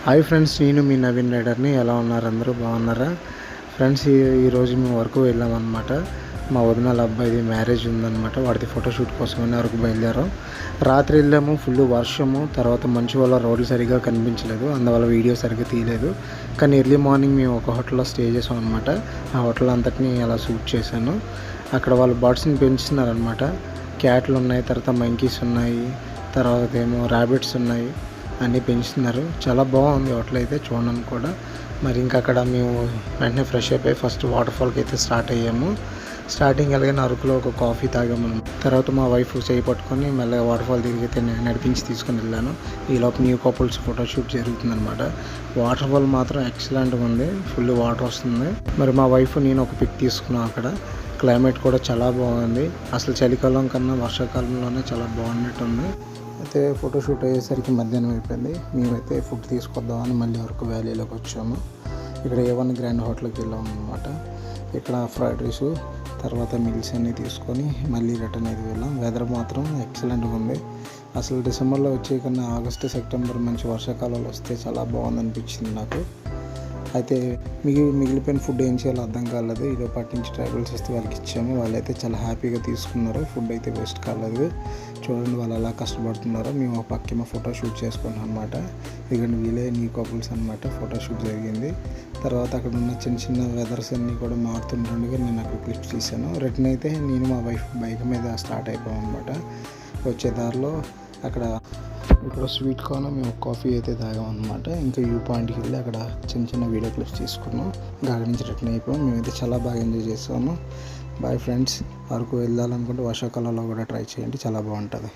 Hi friends, నేను మీ నవీన్ రైడర్ని. ఎలా ఉన్నారు? అందరూ బాగున్నారా ఫ్రెండ్స్? ఈరోజు మేము వరకు వెళ్ళామన్నమాట. మా వదినాల అబ్బాయిది మ్యారేజ్ ఉందన్నమాట. వాడిది ఫోటోషూట్ కోసమని వరకు బయలుదేరాం. రాత్రి వెళ్ళాము, ఫుల్ వర్షము, తర్వాత మంచు వల్ల రోడ్లు సరిగ్గా కనిపించలేదు, అందువల్ల వీడియో సరిగ్గా తీయలేదు. కానీ ఎర్లీ మార్నింగ్ మేము ఒక హోటల్లో స్టే చేసాం అనమాట. ఆ హోటల్ అంతటిని అలా షూట్ చేశాను. అక్కడ వాళ్ళు బర్డ్స్ని పెంచుతున్నారనమాట. క్యాట్లు ఉన్నాయి, తర్వాత మంకీస్ ఉన్నాయి, తర్వాత ఏమో ర్యాబిట్స్ ఉన్నాయి, అన్నీ పెంచుతున్నారు. చాలా బాగుంది హోటల్ అయితే, చూడడానికి కూడా. మరి ఇంకా అక్కడ మేము వెంటనే ఫ్రెష్ అయిపోయి ఫస్ట్ వాటర్ ఫాల్కి అయితే స్టార్ట్ అయ్యాము. స్టార్టింగ్ వెళ్ళగానే అరకులో ఒక కాఫీ తాగాము. తర్వాత మా వైఫ్ చేయి పట్టుకొని మెల్లగా వాటర్ ఫాల్ దగ్గరికి అయితే నడిపించి తీసుకొని వెళ్ళాను. ఈలోపు న్యూ కపుల్స్ ఫోటోషూట్ జరుగుతుందన్నమాట. వాటర్ ఫాల్ మాత్రం ఎక్సలెంట్గా ఉంది, ఫుల్ వాటర్ వస్తుంది. మరి మా వైఫ్ నేను ఒక పిక్ తీసుకున్నాం. అక్కడ క్లైమేట్ కూడా చాలా బాగుంది. అసలు చలికాలం కన్నా వర్షాకాలంలోనే చాలా బాగున్నట్టుంది. అయితే ఫోటోషూట్ అయ్యేసరికి మధ్యాహ్నం అయిపోయింది. మేమైతే ఫుడ్ తీసుకొద్దామని మళ్ళీ అరకు వ్యాలీలోకి వచ్చాము. ఇక్కడ A1 గ్రాండ్ హోటల్కి వెళ్ళాము అనమాట. ఇక్కడ ఫ్రైడ్ రైస్, తర్వాత మీల్స్ అన్నీ తీసుకొని మళ్ళీ రిటర్న్ అయితే వెళ్ళాం. వెదర్ మాత్రం ఎక్సలెంట్గా ఉంది. అసలు డిసెంబర్లో వచ్చే కన్నా ఆగస్టు, సెప్టెంబర్ మంచి వర్షాకాలంలో వస్తే చాలా బాగుంది అనిపించింది నాకు. అయితే మిగిలిపోయిన ఫుడ్ ఏం చేయాలో అర్థం కాలేదు. ఇదో పాటి నుంచి ట్రైబల్స్ వస్తే వాళ్ళకి ఇచ్చాము. వాళ్ళైతే చాలా హ్యాపీగా తీసుకున్నారు. ఫుడ్ అయితే వేస్ట్ కాలేదు. చూడండి వాళ్ళు ఎలా కష్టపడుతున్నారో. మేము ఒక పక్కేమో ఫోటో షూట్ చేసుకున్నాం అనమాట. ఇదిగోండి వీలే న్యూ కపుల్స్ అనమాట. ఫోటోషూట్ జరిగింది. తర్వాత అక్కడ ఉన్న చిన్న చిన్న వెదర్స్ అన్నీ కూడా మారుతుండగా నేను అక్కడ క్లిప్స్ తీసాను. రిటర్న్ అయితే నేను మా వైఫ్ బైక్ మీద స్టార్ట్ అయిపోయాం అనమాట. వచ్చే దారిలో ఇక్కడ స్వీట్ కార్న్ మేము కాఫీ అయితే తాగాం అనమాట. ఇంకా వ్యూ పాయింట్కి వెళ్ళి అక్కడ చిన్న చిన్న వీడియో క్లిప్స్ తీసుకున్నాం. అక్కడి నుంచి రిటర్న్ అయిపోయాం. మేమైతే చాలా బాగా ఎంజాయ్ చేసాము. Bye friends. అరకు వెళ్ళాలనుకుంటే వర్షాకాలంలో కూడా ట్రై చేయండి, చాలా బాగుంటుంది.